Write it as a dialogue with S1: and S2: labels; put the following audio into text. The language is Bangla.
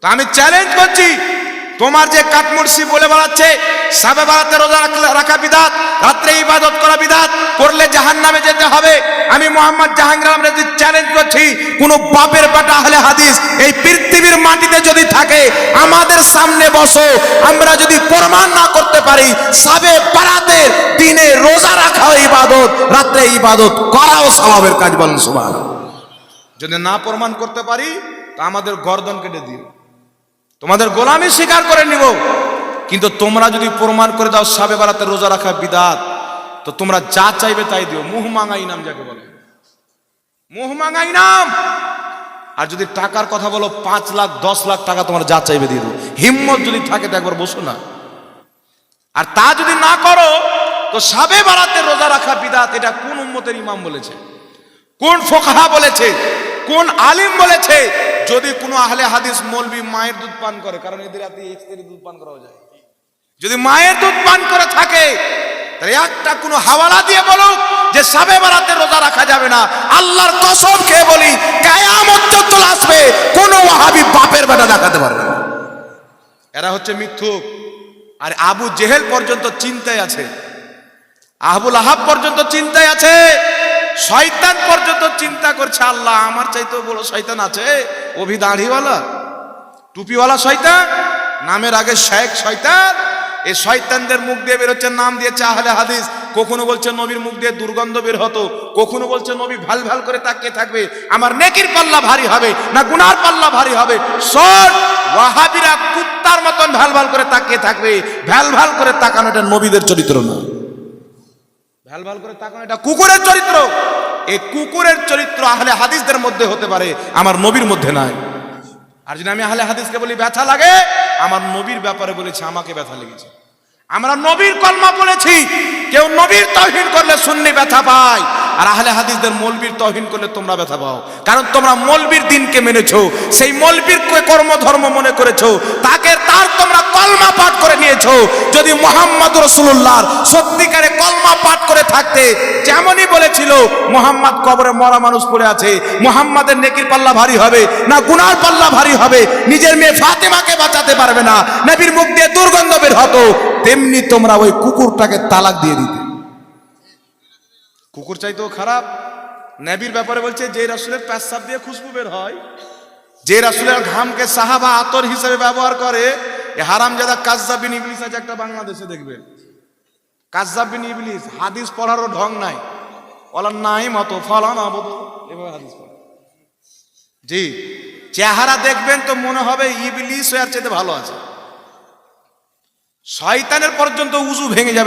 S1: তো আমি চ্যালেঞ্জ করছি, তোমার যে কাঠমুর্শি বলে বেড়াচ্ছে সাবে বারাতে রোজা রাখা বিদাত, রাত্রে ইবাদত করা বিদাত, করলে জাহান্নামে যেতে হবে, আমি মোহাম্মদ জাহাঙ্গীর আলম রেজভী চ্যালেঞ্জ করছি, কোন বাপের বেটা আহলে হাদিস এই পৃথিবীর মাটিতে যদি থাকে আমাদের সামনে বসো, আমরা যদি প্রমাণ না করতে পারি সাবে বারাতের দিনে রোজা রাখা ইবাদত, রাত্রে ইবাদত করাও সওয়াবের কাজ, বলেন সুবহানাল্লাহ। যদি না প্রমাণ করতে পারি তা আমাদের গর্দন কেটে দিও, তোমাদের গোলামি স্বীকার করে নিব। কিন্তু তোমরা যদি প্রমাণ করে দাও সাবে বারাতে রোজা রাখা বিদাত, তো তোমরা যা চাইবে তাই দিও, মুহ মাঙ্গা ইনাম যাকে বলে, মুহ মাঙ্গা ইনাম। আর যদি টাকার কথা বলো 5 লাখ 10 লাখ টাকা তোমার যা চাইবে দিয়ে দেবো, হিম্মত যদি থাকে তো একবার বসো না। আর তা যদি না করো তো সাবে বারাতে রোজা রাখা বিদাত, এটা কোন উম্মতের ইমাম বলেছে, কোন ফোকাহা বলেছে, কোন আলিম বলেছে? যদি কোনো আহলে হাদিস মৌলবি মায়ের দুধ পান করে, কারণ এদের হাতে এক্সের দুধ পান করা যায়, যদি মায়ের দুধ পান করে থাকে তাহলে একটা কোনো হাওয়ালা দিয়ে বলো যে সাবে বারাতে রোজা রাখা যাবে না। আল্লাহর কসম খেয়ে বলি কিয়ামত চলে আসবে, কোন ওয়াহাবি বাপের বেটা দেখাতে পারবে না। এরা হচ্ছে মিথ্যুক। আর আবু জেহেল পর্যন্ত চিন্তায় আছে, আবুল আহাব পর্যন্ত চিন্তায় আছে, শয়তান পর্যন্ত চিন্তা করছে আল্লাহ আমার চাইতেও বড় শয়তান আছে, অভি দাড়িওয়ালা টুপিওয়ালা শয়তান, নামের আগে শেখ শয়তান। এই শয়তানদের মুখ দিয়ে বের হচ্ছে, নাম দিয়েছে আহলে হাদিস। কখনো বলছে নবীর মুখ দিয়ে দুর্গন্ধ বের হতো, কখনো বলছে নবী ভাল ভাল করে তাকিয়ে থাকবে, আমার নেকির পাল্লা ভারী হবে না গুনার পাল্লা ভারী হবে। শোন, ওয়াহাবিরা কুত্তার মতন ভাল ভাল করে তাকিয়ে থাকবে, ভাল ভাল করে তাকানো এটা নবীদের চরিত্র না, ভাল ভাল করে তাকানো এটা কুকুরের চরিত্র। এই কুকুরের চরিত্র আহলে হাদিসদের মধ্যে হতে পারে, আমার নবীর মধ্যে নাই। আর যদি আমি আহলে হাদিসকে বলি ব্যথা লাগে, আমার নবীর ব্যাপারে বলেছি আমাকে ব্যথা লেগেছে। আমরা নবীর কলমা বলেছি, কেউ নবীর তাওহীন করলে সুন্নি ব্যথা পায়, আর আহলে হাদিসদের মৌলবীর তাওহীন করলে তোমরা ব্যথা পাও, কারণ তোমরা মৌলবীর দিনকে মেনেছো, সেই মৌলবীর কর্মধর্ম মনে করেছো, তার তোমরা কলমা পাঠ করে নিয়েছো। যদি মুহাম্মদ রাসূলুল্লাহর সত্যিকারে কলমা পাঠ করে থাকতে, যেমনই বলেছিল মুহাম্মদ কবরে মরা মানুষ পড়ে আছে, মুহাম্মাদের নেকির পাল্লা ভারী হবে না গুনার পাল্লা ভারী হবে, নিজের মেয়ে ফাতেমাকে বাঁচাতে পারবে না, নবীর মুখ দিয়ে দুর্গন্ধ বের হতো, তেমনি তোমরা ওই কুকুরটাকে তালাক দিয়ে দিতে। কুকুর চাইতেও খারাপ। নবীর ব্যাপারে বলছে যে রাসূলের পেশাব দিয়ে খুশবু বের হয়, যে রাসূলের ঘামকে সাহাবা আতর হিসেবে ব্যবহার করে, এই হারামজাদা কাজ্জাব বিন ইবলিস আছে একটা বাংলাদেশে, দেখবেন কাজ্জাব বিন ইবলিস, হাদিস পড়ারও ঢং নাই, ওলা নাই মতো ফলানা বদু এভাবে হাদিস পড়ে। জি, চেহারা দেখবেন তো মনে হবে ইবলিস এর চাইতে ভালো আছে, শয়তানের পর্যন্ত উজু ভেঙে যাবে।